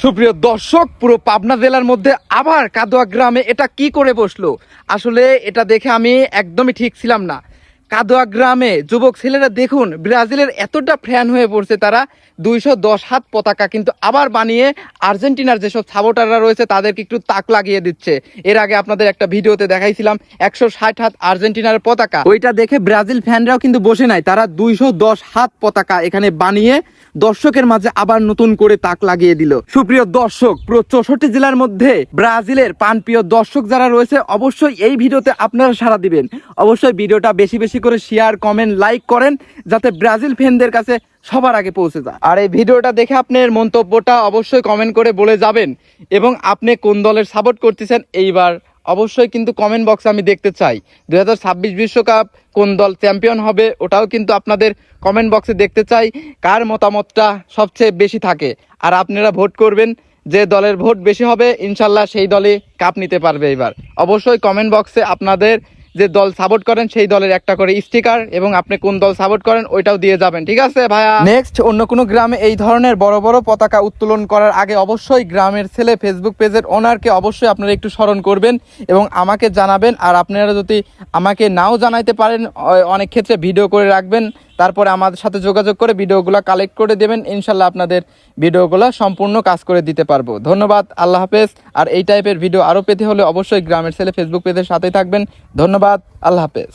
সুপ্রিয় দর্শক, পুরো পাবনা জেলার মধ্যে আবার কাদোয়া গ্রামে এটা কি করে বসলো? আসলে এটা দেখে আমি একদমই ঠিক ছিলাম না। কাদোয়া গ্রামে যুবক ছেলেরা দেখুন, ব্রাজিলের এতটা ফ্যান হয়ে পড়ছে তারা, 210 হাত পতাকা কিন্তু আবার বানিয়ে আর্জেন্টিনার যেসব সাপোর্টাররা রয়েছে তাদেরকে একটু তাক লাগিয়ে দিচ্ছে। এর আগে আপনাদের একটা ভিডিওতে দেখাইছিলাম 160 হাত আর্জেন্টিনার পতাকা, ওইটা দেখে ব্রাজিল ফ্যানরাও কিন্তু বসে নাই, তারা 210 হাত পতাকা এখানে বানিয়ে দর্শকের মাঝে আবার নতুন করে তাক লাগিয়ে দিল। সুপ্রিয় দর্শক, পুরো 64 জেলার মধ্যে ব্রাজিলের প্রাণপ্রিয় দর্শক যারা রয়েছে অবশ্যই এই ভিডিওতে আপনারা সাড়া দিবেন। অবশ্যই ভিডিওটা বেশি বেশি করে শেয়ার, কমেন্ট, লাইক করেন যাতে ব্রাজিল ফ্যানদের কাছে সবার আগে পৌঁছে যায়। আর এই ভিডিওটা দেখে আপনার মন্তব্যটা অবশ্যই কমেন্ট করে বলে যাবেন, এবং আপনি কোন দলের সাপোর্ট করতেছেন এইবার অবশ্যই কিন্তু কমেন্ট বক্সে আমি দেখতে চাই। 2026 বিশ্বকাপ কোন দল চ্যাম্পিয়ন হবে ওটাও কিন্তু আপনাদের কমেন্ট বক্সে দেখতে চাই, কার মতামতটা সবচেয়ে বেশি থাকে। আর আপনারা ভোট করবেন, যে দলের ভোট বেশি হবে ইনশাল্লাহ সেই দলই কাপ নিতে পারবে। এবার অবশ্যই কমেন্ট বক্সে আপনাদের যে দল সাপোর্ট করেন সেই দলের একটা করে স্টিকার, এবং আপনি কোন দল সাপোর্ট করেন ওইটাও দিয়ে যাবেন, ঠিক আছে ভাইয়া? নেক্সট অন্য কোনো গ্রামে এই ধরনের বড় বড় পতাকা উত্তোলন করার আগে অবশ্যই গ্রামের ছেলে ফেসবুক পেজের ওনারকে অবশ্যই আপনারা একটু স্মরণ করবেন এবং আমাকে জানাবেন। আর আপনারা যদি আমাকে নাও জানাইতে পারেন, অনেক ক্ষেত্রে ভিডিও করে রাখবেন, তারপরে আমাদের সাথে যোগাযোগ করে ভিডিওগুলো কালেক্ট করে দেবেন। ইনশাল্লাহ আপনাদের ভিডিওগুলো সম্পূর্ণ কাজ করে দিতে পারবো। ধন্যবাদ, আল্লাহ হাফেজ। আর এই টাইপের ভিডিও আরও পেতে হলে অবশ্যই গ্রামের ছেলে ফেসবুক পেজের সাথেই থাকবেন। ধন্যবাদ, আল্লাহ হাফেজ।